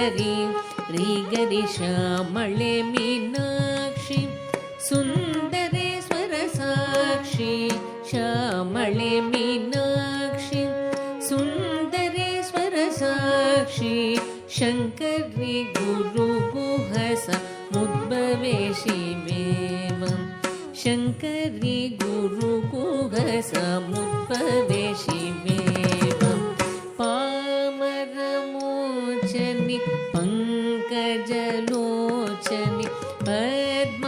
शङ्करी रीगरि श्यामळे Meenakshi Sundareshwar साक्षि श्यामळे Meenakshi Sundareshwar साक्षि शङ्करी गुरुगुहस मुद्भवे शिवेवं शङ्करी गुरुगुहस मुद्भवे शिवेवं पामरमोचनि पङ्कजलोचनि पद्मासनवाणि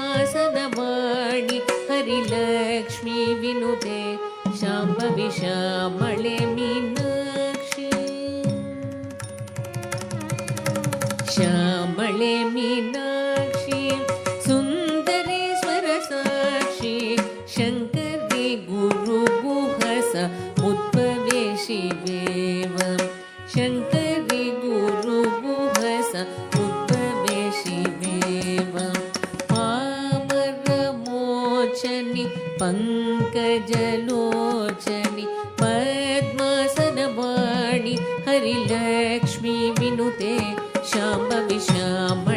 Harilakshmi विनुते Shambhavi श्यामळे Meenakshi श्यामळे Meenakshi Sundareshwar साक्षि शङ्करी गुरुगुहस मुद्भवे शिवेवं शङ्करी गुरुगुहस मुद्भवे शिवेवं पामरमोचनि पङ्कजलोचनि पद्मासनवाणि Harilakshmi विनुते Shambhavi श्यामळे